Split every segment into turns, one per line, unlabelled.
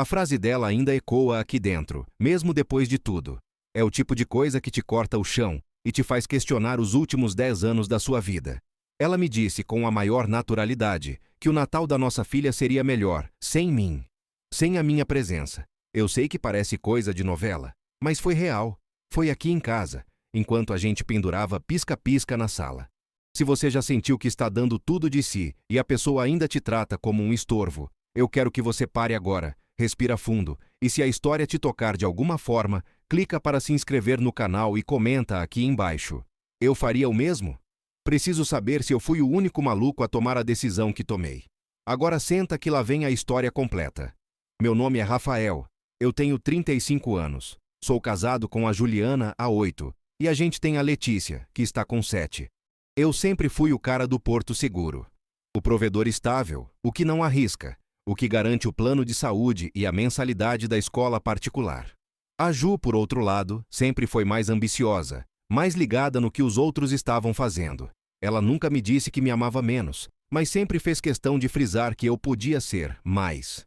A frase dela ainda ecoa aqui dentro, mesmo depois de tudo. É o tipo de coisa que te corta o chão e te faz questionar os últimos 10 anos da sua vida. Ela me disse com a maior naturalidade que o Natal da nossa filha seria melhor, sem mim. Sem a minha presença. Eu sei que parece coisa de novela, mas foi real. Foi aqui em casa, enquanto a gente pendurava pisca-pisca na sala. Se você já sentiu que está dando tudo de si e a pessoa ainda te trata como um estorvo, eu quero que você pare agora, respira fundo, e se a história te tocar de alguma forma, clica para se inscrever no canal e comenta aqui embaixo. Eu faria o mesmo? Preciso saber se eu fui o único maluco a tomar a decisão que tomei. Agora senta que lá vem a história completa. Meu nome é Rafael. Eu tenho 35 anos. Sou casado com a Juliana há 8. E a gente tem a Letícia, que está com 7. Eu sempre fui o cara do porto seguro. O provedor estável, o que não arrisca, o que garante o plano de saúde e a mensalidade da escola particular. A Ju, por outro lado, sempre foi mais ambiciosa, mais ligada no que os outros estavam fazendo. Ela nunca me disse que me amava menos, mas sempre fez questão de frisar que eu podia ser mais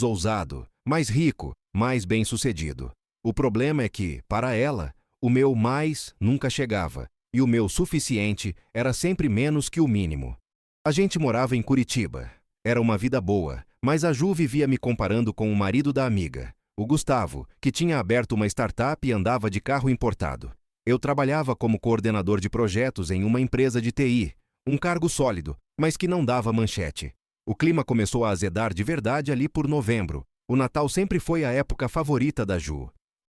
ousado, mais rico, mais bem-sucedido. O problema é que, para ela, o meu mais nunca chegava, e o meu suficiente era sempre menos que o mínimo. A gente morava em Curitiba. Era uma vida boa, mas a Ju vivia me comparando com o marido da amiga, o Gustavo, que tinha aberto uma startup e andava de carro importado. Eu trabalhava como coordenador de projetos em uma empresa de TI, um cargo sólido, mas que não dava manchete. O clima começou a azedar de verdade ali por novembro. O Natal sempre foi a época favorita da Ju.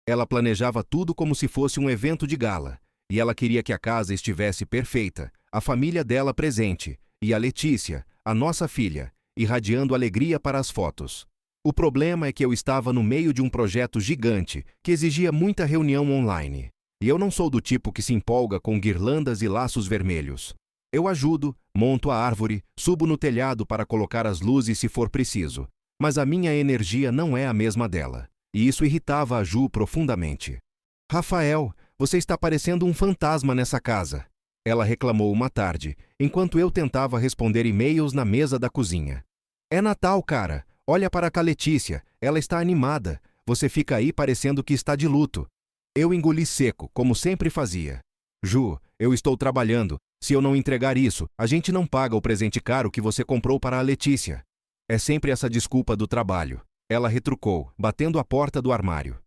Ela planejava tudo como se fosse um evento de gala, e ela queria que a casa estivesse perfeita, a família dela presente, e a Letícia, a nossa filha, irradiando alegria para as fotos. O problema é que eu estava no meio de um projeto gigante que exigia muita reunião online. E eu não sou do tipo que se empolga com guirlandas e laços vermelhos. Eu ajudo, monto a árvore, subo no telhado para colocar as luzes se for preciso. Mas a minha energia não é a mesma dela. E isso irritava a Ju profundamente. Rafael, você está parecendo um fantasma nessa casa. Ela reclamou uma tarde, enquanto eu tentava responder e-mails na mesa da cozinha. É Natal, cara. Olha para a Letícia. Ela está animada. Você fica aí parecendo que está de luto. Eu engoli seco, como sempre fazia. Ju, eu estou trabalhando. Se eu não entregar isso, a gente não paga o presente caro que você comprou para a Letícia. É sempre essa desculpa do trabalho. Ela retrucou, batendo a porta do armário.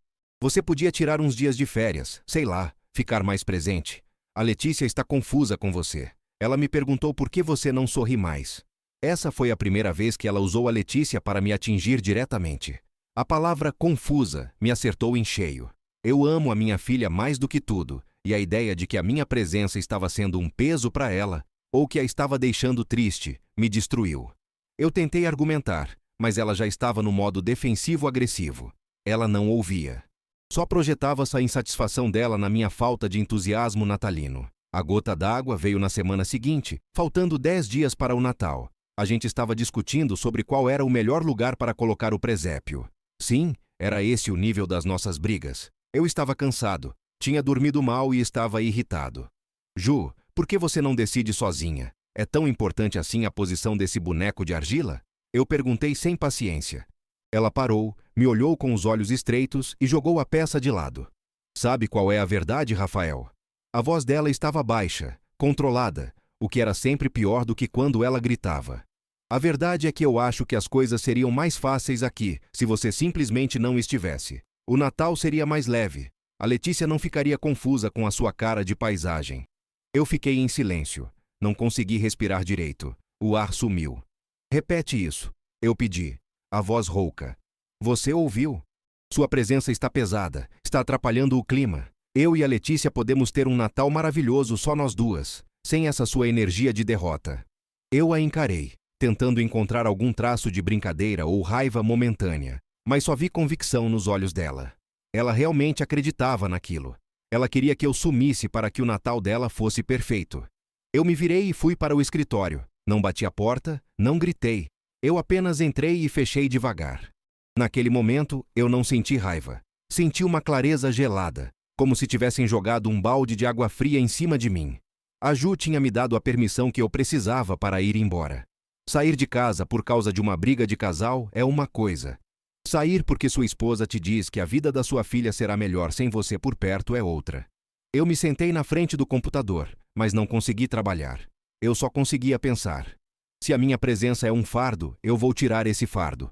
Você podia tirar uns dias de férias, sei lá, ficar mais presente. A Letícia está confusa com você. Ela me perguntou por que você não sorri mais. Essa foi a primeira vez que ela usou a Letícia para me atingir diretamente. A palavra confusa me acertou em cheio. Eu amo a minha filha mais do que tudo, e a ideia de que a minha presença estava sendo um peso para ela, ou que a estava deixando triste, me destruiu. Eu tentei argumentar, mas ela já estava no modo defensivo-agressivo. Ela não ouvia. Só projetava essa insatisfação dela na minha falta de entusiasmo natalino. A gota d'água veio na semana seguinte, faltando 10 dias para o Natal. A gente estava discutindo sobre qual era o melhor lugar para colocar o presépio. Sim, era esse o nível das nossas brigas. Eu estava cansado, tinha dormido mal e estava irritado. Ju, por que você não decide sozinha? É tão importante assim a posição desse boneco de argila? Eu perguntei sem paciência. Ela parou, me olhou com os olhos estreitos e jogou a peça de lado. Sabe qual é a verdade, Rafael? A voz dela estava baixa, controlada, o que era sempre pior do que quando ela gritava. A verdade é que eu acho que as coisas seriam mais fáceis aqui, se você simplesmente não estivesse. O Natal seria mais leve. A Letícia não ficaria confusa com a sua cara de paisagem. Eu fiquei em silêncio. Não consegui respirar direito. O ar sumiu. Repete isso. Eu pedi. A voz rouca. Você ouviu? Sua presença está pesada. Está atrapalhando o clima. Eu e a Letícia podemos ter um Natal maravilhoso só nós duas, sem essa sua energia de derrota. Eu a encarei, tentando encontrar algum traço de brincadeira ou raiva momentânea, mas só vi convicção nos olhos dela. Ela realmente acreditava naquilo. Ela queria que eu sumisse para que o Natal dela fosse perfeito. Eu me virei e fui para o escritório. Não bati a porta, não gritei. Eu apenas entrei e fechei devagar. Naquele momento, eu não senti raiva. Senti uma clareza gelada, como se tivessem jogado um balde de água fria em cima de mim. A Ju tinha me dado a permissão que eu precisava para ir embora. Sair de casa por causa de uma briga de casal é uma coisa. Sair porque sua esposa te diz que a vida da sua filha será melhor sem você por perto é outra. Eu me sentei na frente do computador, mas não consegui trabalhar. Eu só conseguia pensar. Se a minha presença é um fardo, eu vou tirar esse fardo.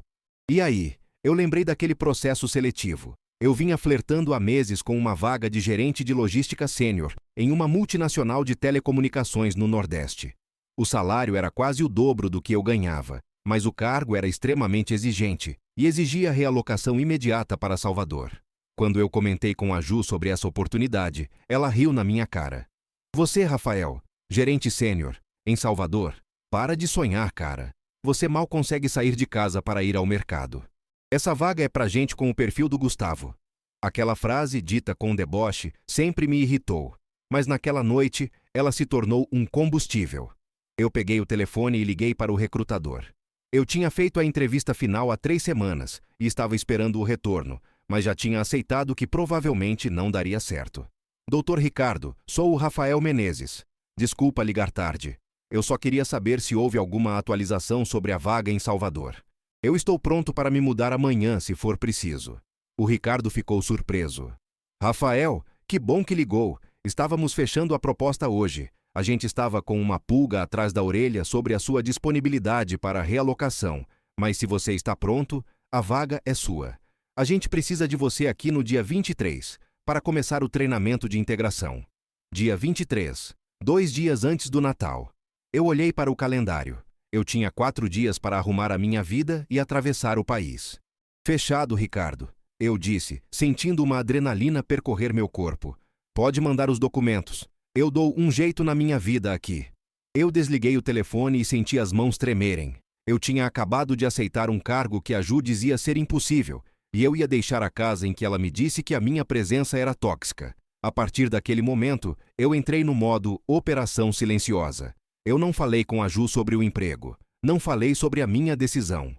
E aí, eu lembrei daquele processo seletivo. Eu vinha flertando há meses com uma vaga de gerente de logística sênior em uma multinacional de telecomunicações no Nordeste. O salário era quase o dobro do que eu ganhava, mas o cargo era extremamente exigente e exigia realocação imediata para Salvador. Quando eu comentei com a Ju sobre essa oportunidade, ela riu na minha cara. Você, Rafael, gerente sênior, em Salvador? Para de sonhar, cara. Você mal consegue sair de casa para ir ao mercado. Essa vaga é pra gente com o perfil do Gustavo. Aquela frase, dita com deboche, sempre me irritou, mas naquela noite ela se tornou um combustível. Eu peguei o telefone e liguei para o recrutador. Eu tinha feito a entrevista final há 3 semanas e estava esperando o retorno, mas já tinha aceitado que provavelmente não daria certo. Doutor Ricardo, sou o Rafael Menezes. Desculpa ligar tarde. Eu só queria saber se houve alguma atualização sobre a vaga em Salvador. Eu estou pronto para me mudar amanhã, se for preciso. O Ricardo ficou surpreso. Rafael, que bom que ligou. Estávamos fechando a proposta hoje. A gente estava com uma pulga atrás da orelha sobre a sua disponibilidade para realocação. Mas se você está pronto, a vaga é sua. A gente precisa de você aqui no dia 23, para começar o treinamento de integração. Dia 23, 2 dias antes do Natal. Eu olhei para o calendário. Eu tinha 4 dias para arrumar a minha vida e atravessar o país. Fechado, Ricardo, eu disse, sentindo uma adrenalina percorrer meu corpo. Pode mandar os documentos. Eu dou um jeito na minha vida aqui. Eu desliguei o telefone e senti as mãos tremerem. Eu tinha acabado de aceitar um cargo que a Ju dizia ser impossível, e eu ia deixar a casa em que ela me disse que a minha presença era tóxica. A partir daquele momento, eu entrei no modo operação silenciosa. Eu não falei com a Ju sobre o emprego. Não falei sobre a minha decisão.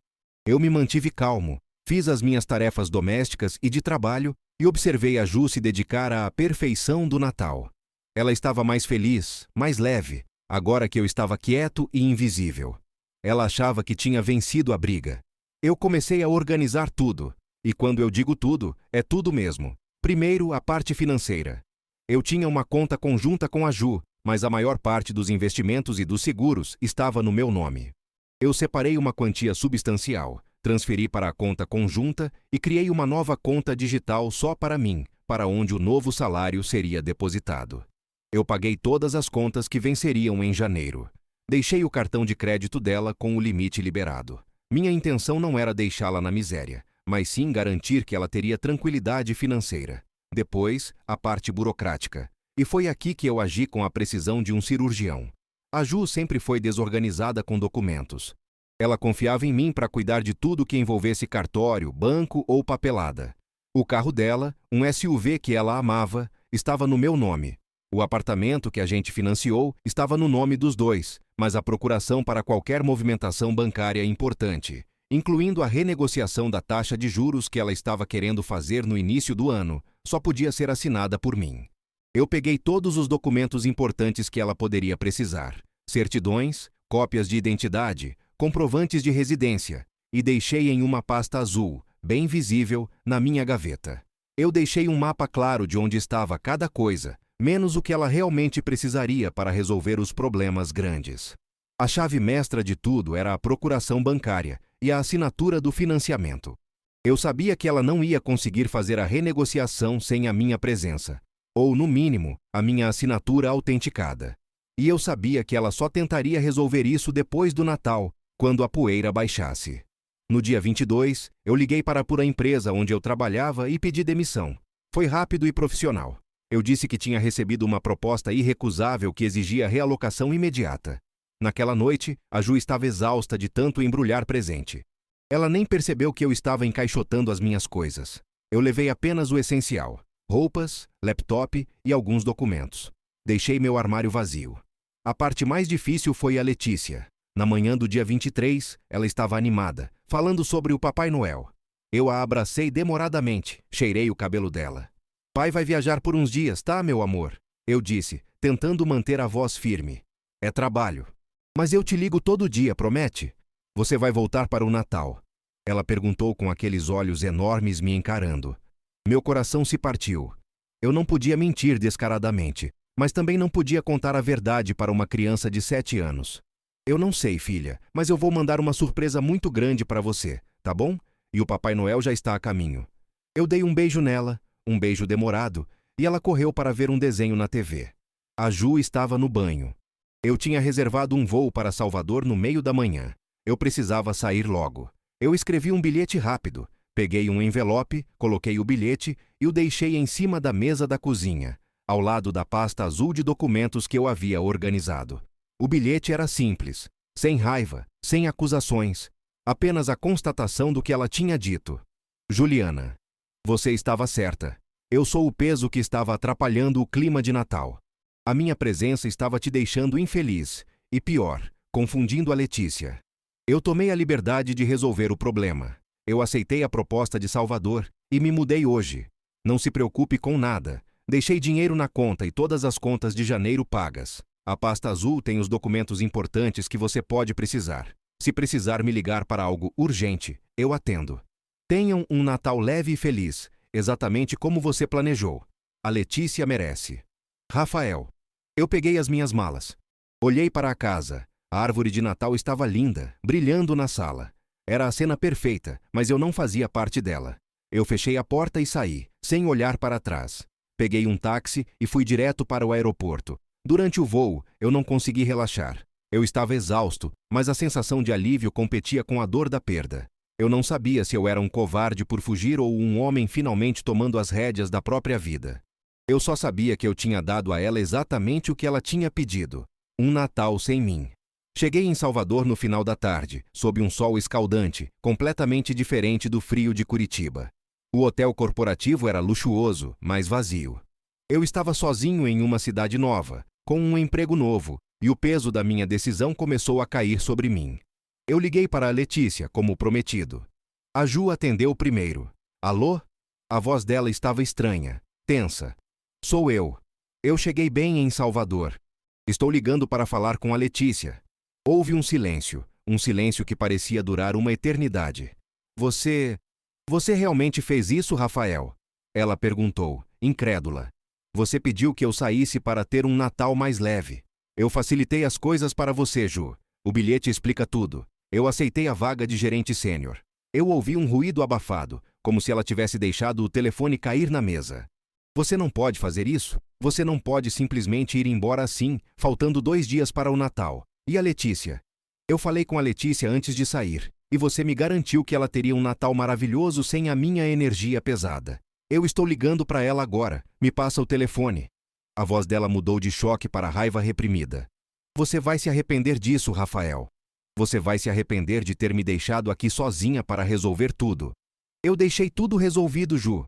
Eu me mantive calmo, fiz as minhas tarefas domésticas e de trabalho e observei a Ju se dedicar à perfeição do Natal. Ela estava mais feliz, mais leve, agora que eu estava quieto e invisível. Ela achava que tinha vencido a briga. Eu comecei a organizar tudo. E quando eu digo tudo, é tudo mesmo. Primeiro, a parte financeira. Eu tinha uma conta conjunta com a Ju, mas a maior parte dos investimentos e dos seguros estava no meu nome. Eu separei uma quantia substancial, transferi para a conta conjunta e criei uma nova conta digital só para mim, para onde o novo salário seria depositado. Eu paguei todas as contas que venceriam em janeiro. Deixei o cartão de crédito dela com o limite liberado. Minha intenção não era deixá-la na miséria, mas sim garantir que ela teria tranquilidade financeira. Depois, a parte burocrática. E foi aqui que eu agi com a precisão de um cirurgião. A Ju sempre foi desorganizada com documentos. Ela confiava em mim para cuidar de tudo que envolvesse cartório, banco ou papelada. O carro dela, um SUV que ela amava, estava no meu nome. O apartamento que a gente financiou estava no nome dos dois, mas a procuração para qualquer movimentação bancária importante, incluindo a renegociação da taxa de juros que ela estava querendo fazer no início do ano, só podia ser assinada por mim. Eu peguei todos os documentos importantes que ela poderia precisar, certidões, cópias de identidade, comprovantes de residência, e deixei em uma pasta azul, bem visível, na minha gaveta. Eu deixei um mapa claro de onde estava cada coisa, menos o que ela realmente precisaria para resolver os problemas grandes. A chave mestra de tudo era a procuração bancária e a assinatura do financiamento. Eu sabia que ela não ia conseguir fazer a renegociação sem a minha presença, ou, no mínimo, a minha assinatura autenticada. E eu sabia que ela só tentaria resolver isso depois do Natal, quando a poeira baixasse. No dia 22, eu liguei para a empresa onde eu trabalhava e pedi demissão. Foi rápido e profissional. Eu disse que tinha recebido uma proposta irrecusável que exigia realocação imediata. Naquela noite, a Ju estava exausta de tanto embrulhar presente. Ela nem percebeu que eu estava encaixotando as minhas coisas. Eu levei apenas o essencial: roupas, laptop e alguns documentos. Deixei meu armário vazio. A parte mais difícil foi a Letícia. Na manhã do dia 23, ela estava animada, falando sobre o Papai Noel. Eu a abracei demoradamente, cheirei o cabelo dela. Pai vai viajar por uns dias, tá, meu amor? Eu disse, tentando manter a voz firme. É trabalho. Mas eu te ligo todo dia, promete? Você vai voltar para o Natal. Ela perguntou com aqueles olhos enormes me encarando. Meu coração se partiu. Eu não podia mentir descaradamente, mas também não podia contar a verdade para uma criança de 7 anos. Eu não sei, filha, mas eu vou mandar uma surpresa muito grande para você, tá bom? E o Papai Noel já está a caminho. Eu dei um beijo nela, um beijo demorado, e ela correu para ver um desenho na TV. A Ju estava no banho. Eu tinha reservado um voo para Salvador no meio da manhã. Eu precisava sair logo. Eu escrevi um bilhete rápido, peguei um envelope, coloquei o bilhete e o deixei em cima da mesa da cozinha, ao lado da pasta azul de documentos que eu havia organizado. O bilhete era simples, sem raiva, sem acusações, apenas a constatação do que ela tinha dito. Juliana, você estava certa. Eu sou o peso que estava atrapalhando o clima de Natal. A minha presença estava te deixando infeliz e, pior, confundindo a Letícia. Eu tomei a liberdade de resolver o problema. Eu aceitei a proposta de Salvador e me mudei hoje. Não se preocupe com nada. Deixei dinheiro na conta e todas as contas de janeiro pagas. A pasta azul tem os documentos importantes que você pode precisar. Se precisar me ligar para algo urgente, eu atendo. Tenham um Natal leve e feliz, exatamente como você planejou. A Letícia merece. Rafael. Eu peguei as minhas malas. Olhei para a casa. A árvore de Natal estava linda, brilhando na sala. Era a cena perfeita, mas eu não fazia parte dela. Eu fechei a porta e saí, sem olhar para trás. Peguei um táxi e fui direto para o aeroporto. Durante o voo, eu não consegui relaxar. Eu estava exausto, mas a sensação de alívio competia com a dor da perda. Eu não sabia se eu era um covarde por fugir ou um homem finalmente tomando as rédeas da própria vida. Eu só sabia que eu tinha dado a ela exatamente o que ela tinha pedido: um Natal sem mim. Cheguei em Salvador no final da tarde, sob um sol escaldante, completamente diferente do frio de Curitiba. O hotel corporativo era luxuoso, mas vazio. Eu estava sozinho em uma cidade nova, com um emprego novo, e o peso da minha decisão começou a cair sobre mim. Eu liguei para a Letícia, como prometido. A Ju atendeu primeiro. Alô? A voz dela estava estranha, tensa. Sou eu. Eu cheguei bem em Salvador. Estou ligando para falar com a Letícia. Houve um silêncio que parecia durar uma eternidade. Você realmente fez isso, Rafael? Ela perguntou, incrédula. Você pediu que eu saísse para ter um Natal mais leve. Eu facilitei as coisas para você, Ju. O bilhete explica tudo. Eu aceitei a vaga de gerente sênior. Eu ouvi um ruído abafado, como se ela tivesse deixado o telefone cair na mesa. Você não pode fazer isso? Você não pode simplesmente ir embora assim, faltando 2 dias para o Natal. E a Letícia? Eu falei com a Letícia antes de sair, e você me garantiu que ela teria um Natal maravilhoso sem a minha energia pesada. Eu estou ligando para ela agora. Me passa o telefone. A voz dela mudou de choque para raiva reprimida. Você vai se arrepender disso, Rafael. Você vai se arrepender de ter me deixado aqui sozinha para resolver tudo. Eu deixei tudo resolvido, Ju.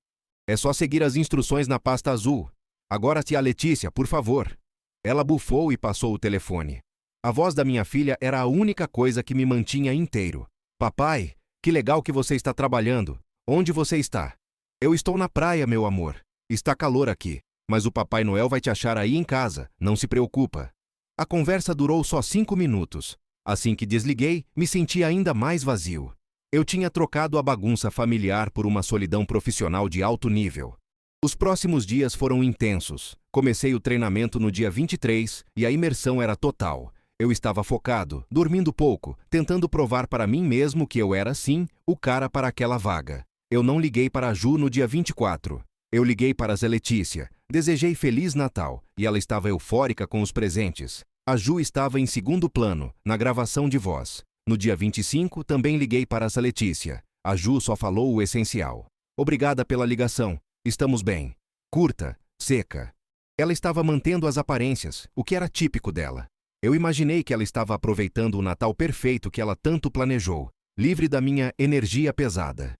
É só seguir as instruções na pasta azul. Agora, tia Letícia, por favor. Ela bufou e passou o telefone. A voz da minha filha era a única coisa que me mantinha inteiro. Papai, que legal que você está trabalhando. Onde você está? Eu estou na praia, meu amor. Está calor aqui, mas o Papai Noel vai te achar aí em casa, não se preocupa. A conversa durou só 5 minutos. Assim que desliguei, me senti ainda mais vazio. Eu tinha trocado a bagunça familiar por uma solidão profissional de alto nível. Os próximos dias foram intensos. Comecei o treinamento no dia 23 e a imersão era total. Eu estava focado, dormindo pouco, tentando provar para mim mesmo que eu era, sim, o cara para aquela vaga. Eu não liguei para a Ju no dia 24. Eu liguei para a Zé Letícia, desejei Feliz Natal, e ela estava eufórica com os presentes. A Ju estava em segundo plano, na gravação de voz. No dia 25, também liguei para a Zé Letícia. A Ju só falou o essencial. Obrigada pela ligação. Estamos bem. Curta, seca. Ela estava mantendo as aparências, o que era típico dela. Eu imaginei que ela estava aproveitando o Natal perfeito que ela tanto planejou, livre da minha energia pesada.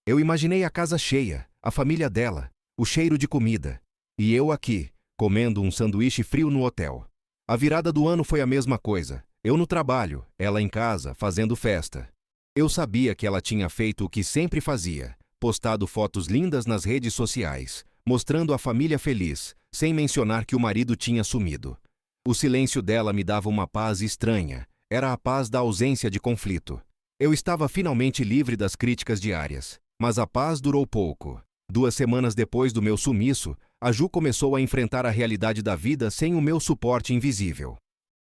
Eu imaginei a casa cheia, a família dela, o cheiro de comida. E eu aqui, comendo um sanduíche frio no hotel. A virada do ano foi a mesma coisa. Eu no trabalho, ela em casa, fazendo festa. Eu sabia que ela tinha feito o que sempre fazia, postado fotos lindas nas redes sociais, mostrando a família feliz, sem mencionar que o marido tinha sumido. O silêncio dela me dava uma paz estranha. Era a paz da ausência de conflito. Eu estava finalmente livre das críticas diárias, mas a paz durou pouco. 2 semanas depois do meu sumiço, a Ju começou a enfrentar a realidade da vida sem o meu suporte invisível.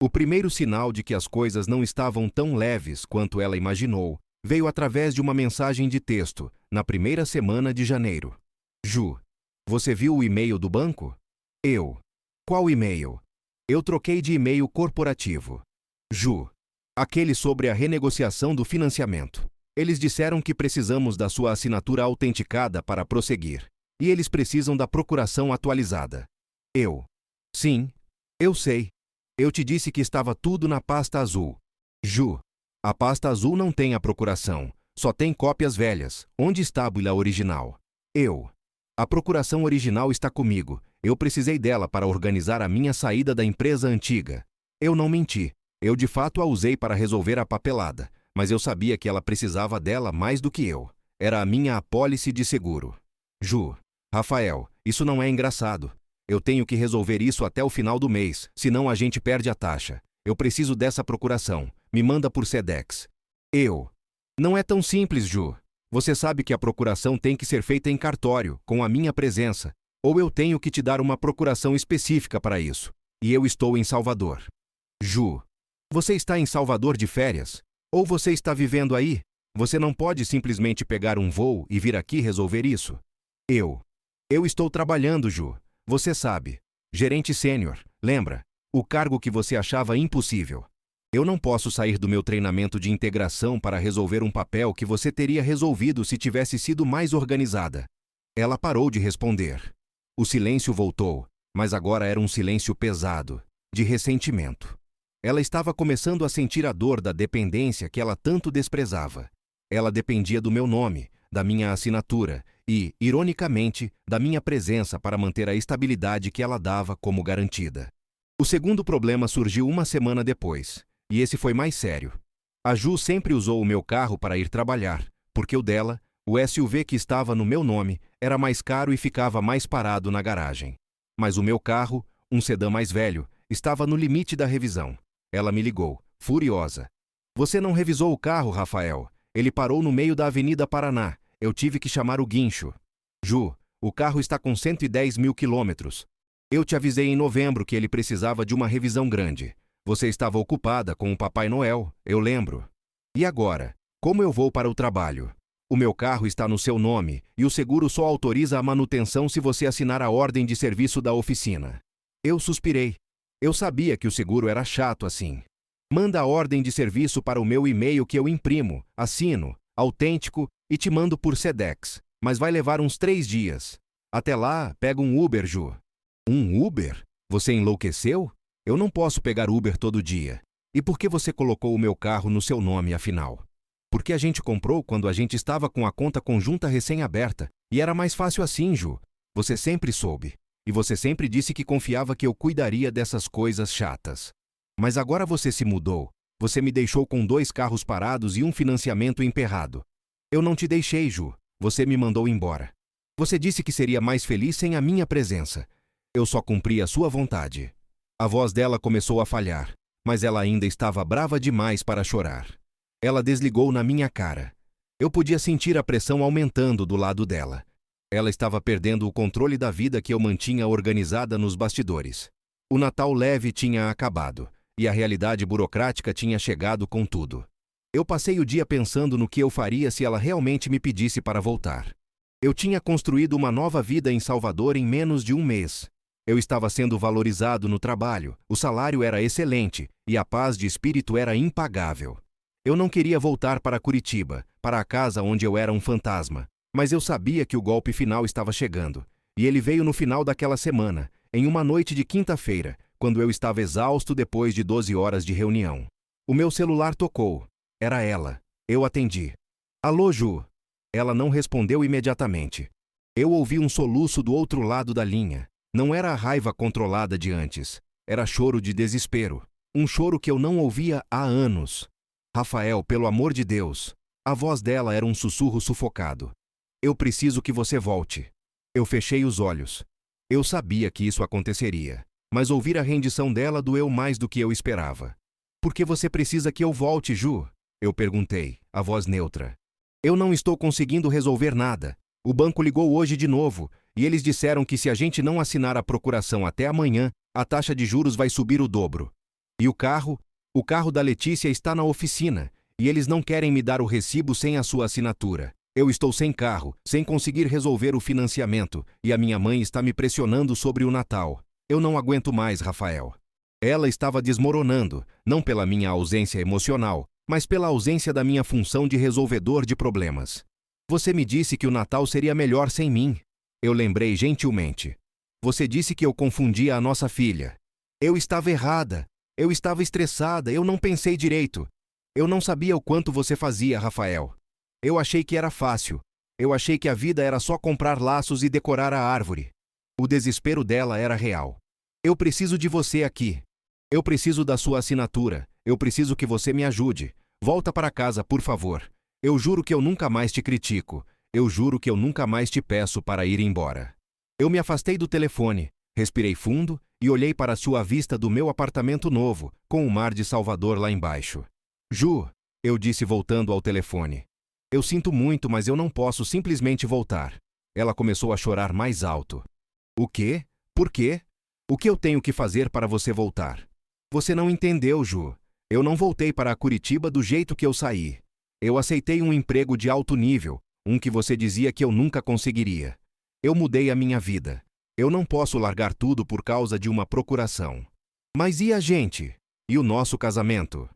O primeiro sinal de que as coisas não estavam tão leves quanto ela imaginou veio através de uma mensagem de texto, na primeira semana de janeiro. Ju, você viu o e-mail do banco? Eu. Qual e-mail? Eu troquei de e-mail corporativo. Ju. Aquele sobre a renegociação do financiamento. Eles disseram que precisamos da sua assinatura autenticada para prosseguir. E eles precisam da procuração atualizada. Eu. Sim, eu sei. Eu te disse que estava tudo na pasta azul. Ju. A pasta azul não tem a procuração. Só tem cópias velhas. Onde está a bula original? Eu. A procuração original está comigo. Eu precisei dela para organizar a minha saída da empresa antiga. Eu não menti. Eu de fato a usei para resolver a papelada, mas eu sabia que ela precisava dela mais do que eu. Era a minha apólice de seguro. Ju. Rafael, isso não é engraçado. Eu tenho que resolver isso até o final do mês, senão a gente perde a taxa. Eu preciso dessa procuração. Me manda por Sedex. Eu. Não é tão simples, Ju. Você sabe que a procuração tem que ser feita em cartório, com a minha presença. Ou eu tenho que te dar uma procuração específica para isso. E eu estou em Salvador. Ju. Você está em Salvador de férias? Ou você está vivendo aí? Você não pode simplesmente pegar um voo e vir aqui resolver isso. Eu estou trabalhando, Ju. Você sabe. Gerente sênior, lembra? O cargo que você achava impossível. Eu não posso sair do meu treinamento de integração para resolver um papel que você teria resolvido se tivesse sido mais organizada. Ela parou de responder. O silêncio voltou, mas agora era um silêncio pesado, de ressentimento. Ela estava começando a sentir a dor da dependência que ela tanto desprezava. Ela dependia do meu nome, da minha assinatura e, ironicamente, da minha presença para manter a estabilidade que ela dava como garantida. O segundo problema surgiu uma semana depois, e esse foi mais sério. A Ju sempre usou o meu carro para ir trabalhar, porque o dela, o SUV que estava no meu nome, era mais caro e ficava mais parado na garagem. Mas o meu carro, um sedã mais velho, estava no limite da revisão. Ela me ligou, furiosa. Você não revisou o carro, Rafael. Ele parou no meio da Avenida Paraná. Eu tive que chamar o guincho. Ju, o carro está com 110 mil quilômetros. Eu te avisei em novembro que ele precisava de uma revisão grande. Você estava ocupada com o Papai Noel, eu lembro. E agora? Como eu vou para o trabalho? O meu carro está no seu nome e o seguro só autoriza a manutenção se você assinar a ordem de serviço da oficina. Eu suspirei. Eu sabia que o seguro era chato assim. Manda a ordem de serviço para o meu e-mail que eu imprimo, assino, autêntico e te mando por Sedex. Mas vai levar uns 3 dias. Até lá, pega um Uber, Ju. Um Uber? Você enlouqueceu? Eu não posso pegar Uber todo dia. E por que você colocou o meu carro no seu nome, afinal? Porque a gente comprou quando a gente estava com a conta conjunta recém-aberta. E era mais fácil assim, Ju. Você sempre soube. E você sempre disse que confiava que eu cuidaria dessas coisas chatas. Mas agora você se mudou. Você me deixou com 2 carros parados e um financiamento emperrado. Eu não te deixei, Ju. Você me mandou embora. Você disse que seria mais feliz sem a minha presença. Eu só cumpri a sua vontade. A voz dela começou a falhar, mas ela ainda estava brava demais para chorar. Ela desligou na minha cara. Eu podia sentir a pressão aumentando do lado dela. Ela estava perdendo o controle da vida que eu mantinha organizada nos bastidores. O Natal leve tinha acabado, e a realidade burocrática tinha chegado com tudo. Eu passei o dia pensando no que eu faria se ela realmente me pedisse para voltar. Eu tinha construído uma nova vida em Salvador em menos de um mês. Eu estava sendo valorizado no trabalho, o salário era excelente e a paz de espírito era impagável. Eu não queria voltar para Curitiba, para a casa onde eu era um fantasma. Mas eu sabia que o golpe final estava chegando, e ele veio no final daquela semana, em uma noite de quinta-feira, quando eu estava exausto depois de 12 horas de reunião. O meu celular tocou. Era ela. Eu atendi. Alô, Ju. Ela não respondeu imediatamente. Eu ouvi um soluço do outro lado da linha. Não era a raiva controlada de antes. Era choro de desespero. Um choro que eu não ouvia há anos. Rafael, pelo amor de Deus. A voz dela era um sussurro sufocado. Eu preciso que você volte. Eu fechei os olhos. Eu sabia que isso aconteceria, mas ouvir a rendição dela doeu mais do que eu esperava. Por que você precisa que eu volte, Ju? Eu perguntei, a voz neutra. Eu não estou conseguindo resolver nada. O banco ligou hoje de novo, e eles disseram que se a gente não assinar a procuração até amanhã, a taxa de juros vai subir o dobro. E o carro? O carro da Letícia está na oficina, e eles não querem me dar o recibo sem a sua assinatura. Eu estou sem carro, sem conseguir resolver o financiamento, e a minha mãe está me pressionando sobre o Natal. Eu não aguento mais, Rafael. Ela estava desmoronando, não pela minha ausência emocional, mas pela ausência da minha função de resolvedor de problemas. Você me disse que o Natal seria melhor sem mim. Eu lembrei gentilmente. Você disse que eu confundia a nossa filha. Eu estava errada. Eu estava estressada, eu não pensei direito. Eu não sabia o quanto você fazia, Rafael. Eu achei que era fácil. Eu achei que a vida era só comprar laços e decorar a árvore. O desespero dela era real. Eu preciso de você aqui. Eu preciso da sua assinatura. Eu preciso que você me ajude. Volta para casa, por favor. Eu juro que eu nunca mais te critico. Eu juro que eu nunca mais te peço para ir embora. Eu me afastei do telefone, respirei fundo e olhei para a sua vista do meu apartamento novo, com o mar de Salvador lá embaixo. Ju, eu disse voltando ao telefone. Eu sinto muito, mas eu não posso simplesmente voltar. Ela começou a chorar mais alto. O quê? Por quê? O que eu tenho que fazer para você voltar? Você não entendeu, Ju. Eu não voltei para Curitiba do jeito que eu saí. Eu aceitei um emprego de alto nível, um que você dizia que eu nunca conseguiria. Eu mudei a minha vida. Eu não posso largar tudo por causa de uma procuração. Mas e a gente? E o nosso casamento?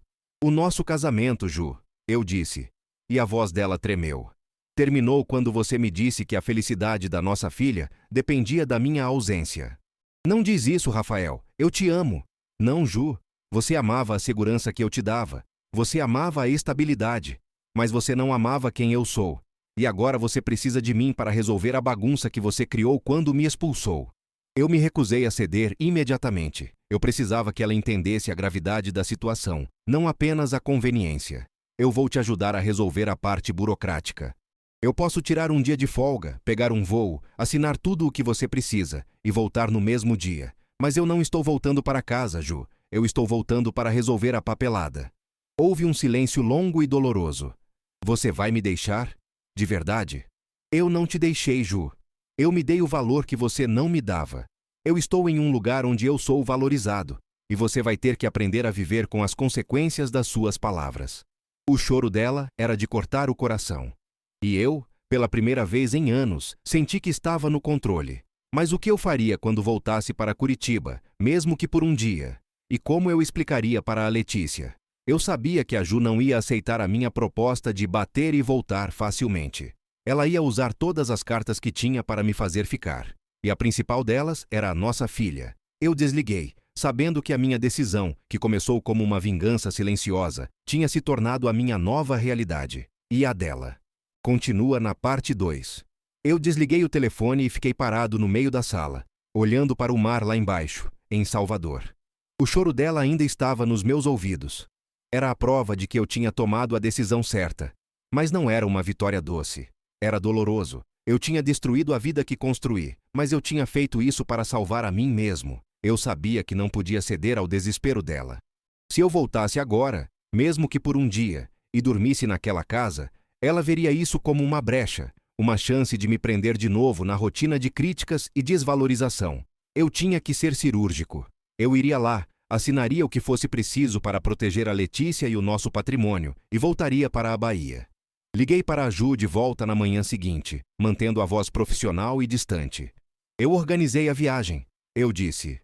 O nosso casamento, Ju, eu disse. E a voz dela tremeu. Terminou quando você me disse que a felicidade da nossa filha dependia da minha ausência. Não diz isso, Rafael. Eu te amo. Não, Ju. Você amava a segurança que eu te dava. Você amava a estabilidade. Mas você não amava quem eu sou. E agora você precisa de mim para resolver a bagunça que você criou quando me expulsou. Eu me recusei a ceder imediatamente. Eu precisava que ela entendesse a gravidade da situação, não apenas a conveniência. Eu vou te ajudar a resolver a parte burocrática. Eu posso tirar um dia de folga, pegar um voo, assinar tudo o que você precisa e voltar no mesmo dia. Mas eu não estou voltando para casa, Ju. Eu estou voltando para resolver a papelada. Houve um silêncio longo e doloroso. Você vai me deixar? De verdade? Eu não te deixei, Ju. Eu me dei o valor que você não me dava. Eu estou em um lugar onde eu sou valorizado, e você vai ter que aprender a viver com as consequências das suas palavras. O choro dela era de cortar o coração. E eu, pela primeira vez em anos, senti que estava no controle. Mas o que eu faria quando voltasse para Curitiba, mesmo que por um dia? E como eu explicaria para a Letícia? Eu sabia que a Ju não ia aceitar a minha proposta de bater e voltar facilmente. Ela ia usar todas as cartas que tinha para me fazer ficar. E a principal delas era a nossa filha. Eu desliguei, sabendo que a minha decisão, que começou como uma vingança silenciosa, tinha se tornado a minha nova realidade. E a dela. Continua na parte 2. Eu desliguei o telefone e fiquei parado no meio da sala, olhando para o mar lá embaixo, em Salvador. O choro dela ainda estava nos meus ouvidos. Era a prova de que eu tinha tomado a decisão certa. Mas não era uma vitória doce. Era doloroso. Eu tinha destruído a vida que construí, mas eu tinha feito isso para salvar a mim mesmo. Eu sabia que não podia ceder ao desespero dela. Se eu voltasse agora, mesmo que por um dia, e dormisse naquela casa, ela veria isso como uma brecha, uma chance de me prender de novo na rotina de críticas e desvalorização. Eu tinha que ser cirúrgico. Eu iria lá, assinaria o que fosse preciso para proteger a Letícia e o nosso patrimônio e voltaria para a Bahia. Liguei para a Ju de volta na manhã seguinte, mantendo a voz profissional e distante. Eu organizei a viagem. Eu disse: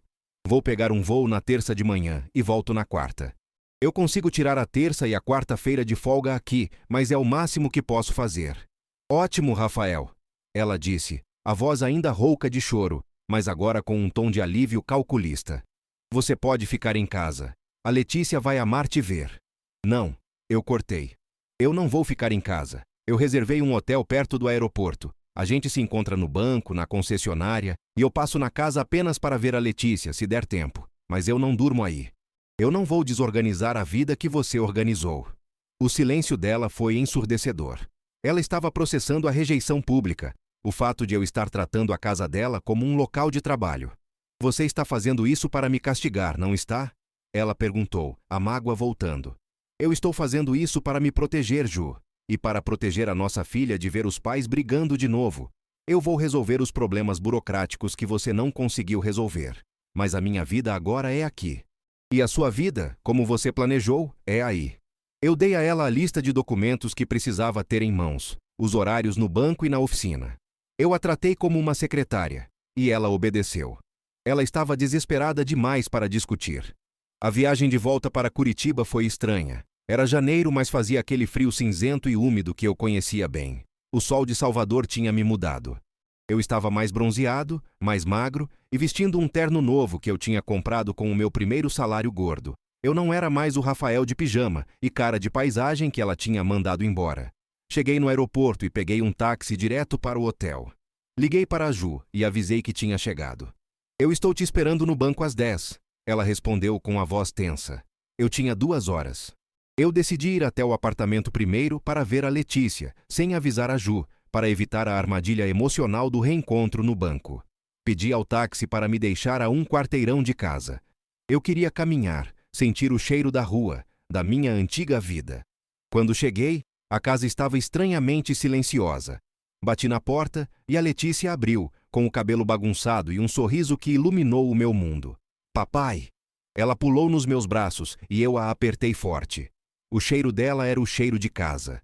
vou pegar um voo na terça de manhã e volto na quarta. Eu consigo tirar a terça e a quarta-feira de folga aqui, mas é o máximo que posso fazer. Ótimo, Rafael, ela disse, a voz ainda rouca de choro, mas agora com um tom de alívio calculista. Você pode ficar em casa. A Letícia vai amar te ver. Não, eu cortei. Eu não vou ficar em casa. Eu reservei um hotel perto do aeroporto. A gente se encontra no banco, na concessionária, e eu passo na casa apenas para ver a Letícia, se der tempo. Mas eu não durmo aí. Eu não vou desorganizar a vida que você organizou. O silêncio dela foi ensurdecedor. Ela estava processando a rejeição pública, o fato de eu estar tratando a casa dela como um local de trabalho. Você está fazendo isso para me castigar, não está? Ela perguntou, a mágoa voltando. Eu estou fazendo isso para me proteger, Ju. E para proteger a nossa filha de ver os pais brigando de novo. Eu vou resolver os problemas burocráticos que você não conseguiu resolver. Mas a minha vida agora é aqui. E a sua vida, como você planejou, é aí. Eu dei a ela a lista de documentos que precisava ter em mãos, os horários no banco e na oficina. Eu a tratei como uma secretária, e ela obedeceu. Ela estava desesperada demais para discutir. A viagem de volta para Curitiba foi estranha. Era janeiro, mas fazia aquele frio cinzento e úmido que eu conhecia bem. O sol de Salvador tinha me mudado. Eu estava mais bronzeado, mais magro e vestindo um terno novo que eu tinha comprado com o meu primeiro salário gordo. Eu não era mais o Rafael de pijama e cara de paisagem que ela tinha mandado embora. Cheguei no aeroporto e peguei um táxi direto para o hotel. Liguei para a Ju e avisei que tinha chegado. Eu estou te esperando no banco às 10. Ela respondeu com a voz tensa. Eu tinha 2 horas. Eu decidi ir até o apartamento primeiro para ver a Letícia, sem avisar a Ju, para evitar a armadilha emocional do reencontro no banco. Pedi ao táxi para me deixar a 1 quarteirão de casa. Eu queria caminhar, sentir o cheiro da rua, da minha antiga vida. Quando cheguei, a casa estava estranhamente silenciosa. Bati na porta e a Letícia abriu, com o cabelo bagunçado e um sorriso que iluminou o meu mundo. Papai! Ela pulou nos meus braços e eu a apertei forte. O cheiro dela era o cheiro de casa.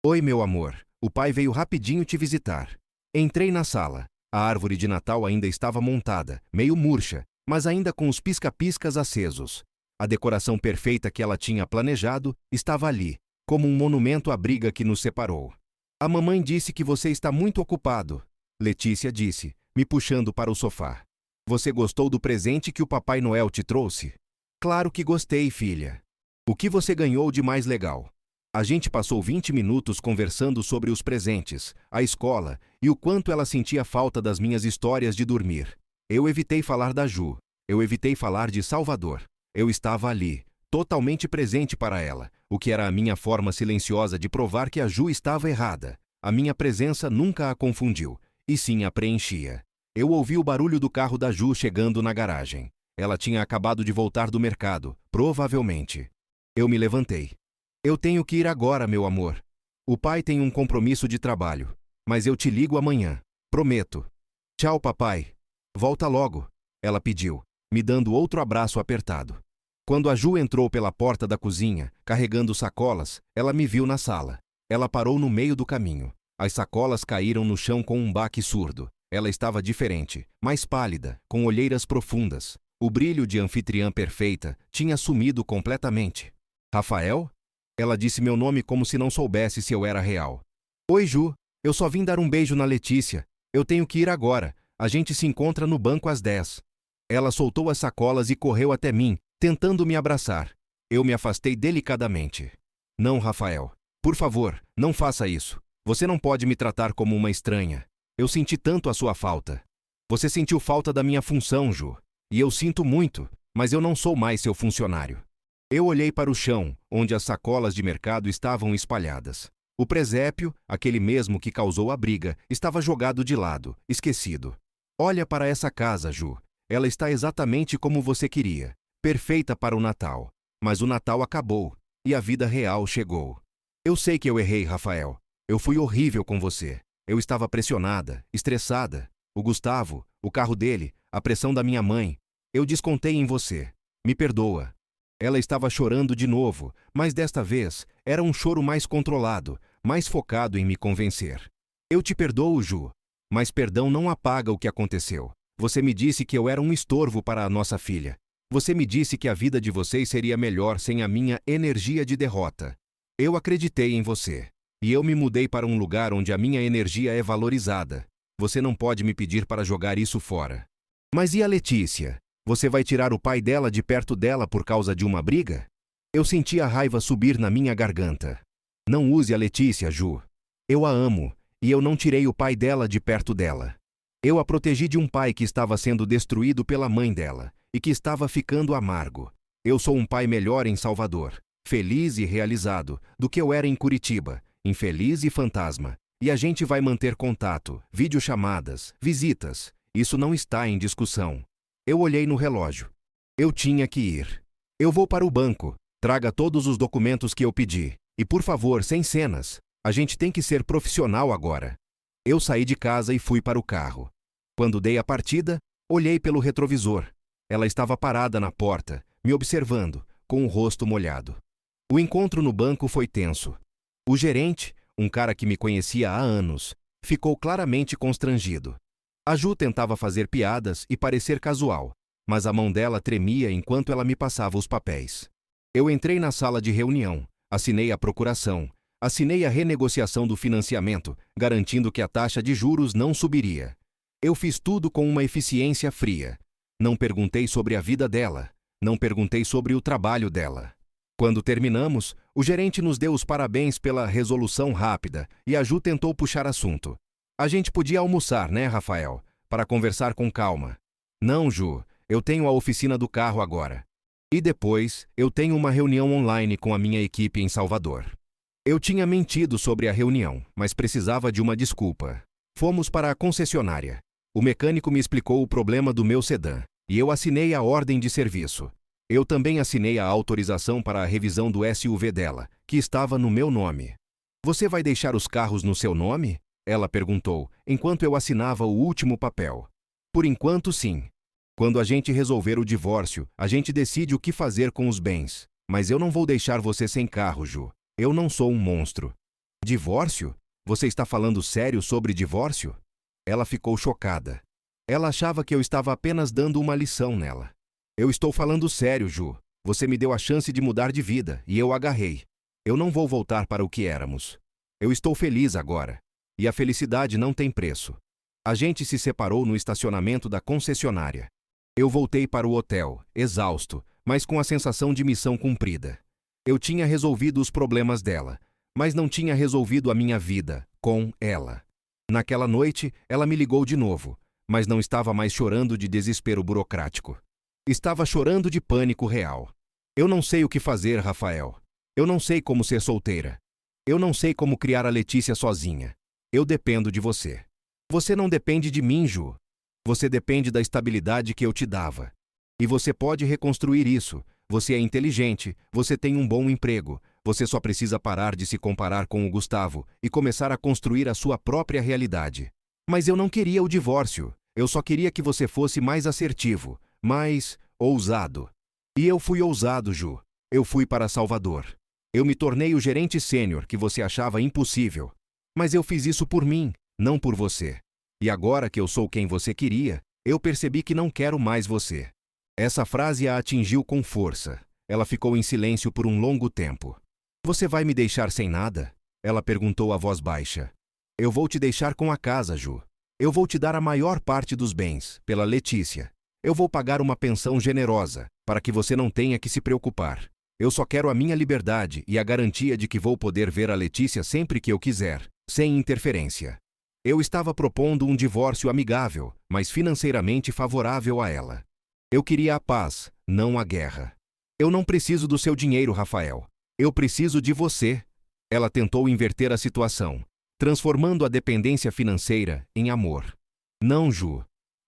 Oi, meu amor. O pai veio rapidinho te visitar. Entrei na sala. A árvore de Natal ainda estava montada, meio murcha, mas ainda com os pisca-piscas acesos. A decoração perfeita que ela tinha planejado estava ali, como um monumento à briga que nos separou. A mamãe disse que você está muito ocupado, Letícia disse, me puxando para o sofá. Você gostou do presente que o Papai Noel te trouxe? Claro que gostei, filha. O que você ganhou de mais legal? A gente passou 20 minutos conversando sobre os presentes, a escola e o quanto ela sentia falta das minhas histórias de dormir. Eu evitei falar da Ju. Eu evitei falar de Salvador. Eu estava ali, totalmente presente para ela, o que era a minha forma silenciosa de provar que a Ju estava errada. A minha presença nunca a confundiu, e sim a preenchia. Eu ouvi o barulho do carro da Ju chegando na garagem. Ela tinha acabado de voltar do mercado, provavelmente. Eu me levantei. Eu tenho que ir agora, meu amor. O pai tem um compromisso de trabalho, mas eu te ligo amanhã, prometo. Tchau, papai. Volta logo, ela pediu, me dando outro abraço apertado. Quando a Ju entrou pela porta da cozinha, carregando sacolas, ela me viu na sala. Ela parou no meio do caminho. As sacolas caíram no chão com um baque surdo. Ela estava diferente, mais pálida, com olheiras profundas. O brilho de anfitriã perfeita tinha sumido completamente. Rafael? Ela disse meu nome como se não soubesse se eu era real. Oi, Ju. Eu só vim dar um beijo na Letícia. Eu tenho que ir agora. A gente se encontra no banco às 10. Ela soltou as sacolas e correu até mim, tentando me abraçar. Eu me afastei delicadamente. Não, Rafael. Por favor, não faça isso. Você não pode me tratar como uma estranha. Eu senti tanto a sua falta. Você sentiu falta da minha função, Ju. E eu sinto muito, mas eu não sou mais seu funcionário. Eu olhei para o chão, onde as sacolas de mercado estavam espalhadas. O presépio, aquele mesmo que causou a briga, estava jogado de lado, esquecido. Olha para essa casa, Ju. Ela está exatamente como você queria. Perfeita para o Natal. Mas o Natal acabou, e a vida real chegou. Eu sei que eu errei, Rafael. Eu fui horrível com você. Eu estava pressionada, estressada. O Gustavo, o carro dele, a pressão da minha mãe. Eu descontei em você. Me perdoa. Ela estava chorando de novo, mas desta vez era um choro mais controlado, mais focado em me convencer. Eu te perdoo, Ju, mas perdão não apaga o que aconteceu. Você me disse que eu era um estorvo para a nossa filha. Você me disse que a vida de vocês seria melhor sem a minha energia de derrota. Eu acreditei em você. E eu me mudei para um lugar onde a minha energia é valorizada. Você não pode me pedir para jogar isso fora. Mas e a Letícia? Você vai tirar o pai dela de perto dela por causa de uma briga? Eu senti a raiva subir na minha garganta. Não use a Letícia, Ju. Eu a amo, e eu não tirei o pai dela de perto dela. Eu a protegi de um pai que estava sendo destruído pela mãe dela, e que estava ficando amargo. Eu sou um pai melhor em Salvador, feliz e realizado, do que eu era em Curitiba, infeliz e fantasma. E a gente vai manter contato, videochamadas, visitas. Isso não está em discussão. Eu olhei no relógio. Eu tinha que ir. Eu vou para o banco. Traga todos os documentos que eu pedi. E por favor, sem cenas. A gente tem que ser profissional agora. Eu saí de casa e fui para o carro. Quando dei a partida, olhei pelo retrovisor. Ela estava parada na porta, me observando, com o rosto molhado. O encontro no banco foi tenso. O gerente, um cara que me conhecia há anos, ficou claramente constrangido. A Ju tentava fazer piadas e parecer casual, mas a mão dela tremia enquanto ela me passava os papéis. Eu entrei na sala de reunião, assinei a procuração, assinei a renegociação do financiamento, garantindo que a taxa de juros não subiria. Eu fiz tudo com uma eficiência fria. Não perguntei sobre a vida dela, não perguntei sobre o trabalho dela. Quando terminamos, o gerente nos deu os parabéns pela resolução rápida e a Ju tentou puxar assunto. A gente podia almoçar, né, Rafael? Para conversar com calma. Não, Ju, eu tenho a oficina do carro agora. E depois, eu tenho uma reunião online com a minha equipe em Salvador. Eu tinha mentido sobre a reunião, mas precisava de uma desculpa. Fomos para a concessionária. O mecânico me explicou o problema do meu sedã, e eu assinei a ordem de serviço. Eu também assinei a autorização para a revisão do SUV dela, que estava no meu nome. Você vai deixar os carros no seu nome? Ela perguntou, enquanto eu assinava o último papel. Por enquanto, sim. Quando a gente resolver o divórcio, a gente decide o que fazer com os bens. Mas eu não vou deixar você sem carro, Ju. Eu não sou um monstro. Divórcio? Você está falando sério sobre divórcio? Ela ficou chocada. Ela achava que eu estava apenas dando uma lição nela. Eu estou falando sério, Ju. Você me deu a chance de mudar de vida, e eu agarrei. Eu não vou voltar para o que éramos. Eu estou feliz agora. E a felicidade não tem preço. A gente se separou no estacionamento da concessionária. Eu voltei para o hotel, exausto, mas com a sensação de missão cumprida. Eu tinha resolvido os problemas dela, mas não tinha resolvido a minha vida com ela. Naquela noite, ela me ligou de novo, mas não estava mais chorando de desespero burocrático. Estava chorando de pânico real. Eu não sei o que fazer, Rafael. Eu não sei como ser solteira. Eu não sei como criar a Letícia sozinha. Eu dependo de você. Você não depende de mim, Ju. Você depende da estabilidade que eu te dava. E você pode reconstruir isso. Você é inteligente, você tem um bom emprego. Você só precisa parar de se comparar com o Gustavo e começar a construir a sua própria realidade. Mas eu não queria o divórcio. Eu só queria que você fosse mais assertivo, mais ousado. E eu fui ousado, Ju. Eu fui para Salvador. Eu me tornei o gerente sênior que você achava impossível. Mas eu fiz isso por mim, não por você. E agora que eu sou quem você queria, eu percebi que não quero mais você. Essa frase a atingiu com força. Ela ficou em silêncio por um longo tempo. Você vai me deixar sem nada? Ela perguntou a voz baixa. Eu vou te deixar com a casa, Ju. Eu vou te dar a maior parte dos bens, pela Letícia. Eu vou pagar uma pensão generosa, para que você não tenha que se preocupar. Eu só quero a minha liberdade e a garantia de que vou poder ver a Letícia sempre que eu quiser, sem interferência. Eu estava propondo um divórcio amigável, mas financeiramente favorável a ela. Eu queria a paz, não a guerra. Eu não preciso do seu dinheiro, Rafael. Eu preciso de você. Ela tentou inverter a situação, transformando a dependência financeira em amor. Não, Ju.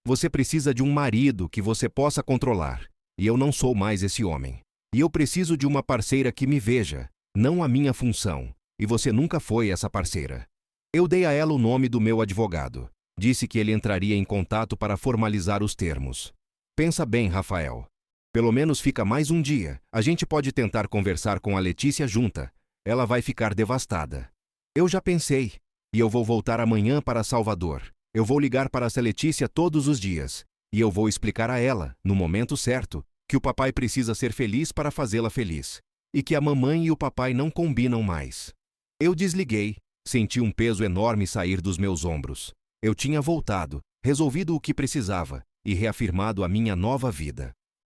Você precisa de um marido que você possa controlar. E eu não sou mais esse homem. E eu preciso de uma parceira que me veja, não a minha função. E você nunca foi essa parceira. Eu dei a ela o nome do meu advogado. Disse que ele entraria em contato para formalizar os termos. Pensa bem, Rafael. Pelo menos fica mais um dia. A gente pode tentar conversar com a Letícia junta. Ela vai ficar devastada. Eu já pensei. E eu vou voltar amanhã para Salvador. Eu vou ligar para essa Letícia todos os dias. E eu vou explicar a ela, no momento certo, que o papai precisa ser feliz para fazê-la feliz. E que a mamãe e o papai não combinam mais. Eu desliguei. Senti um peso enorme sair dos meus ombros. Eu tinha voltado, resolvido o que precisava e reafirmado a minha nova vida.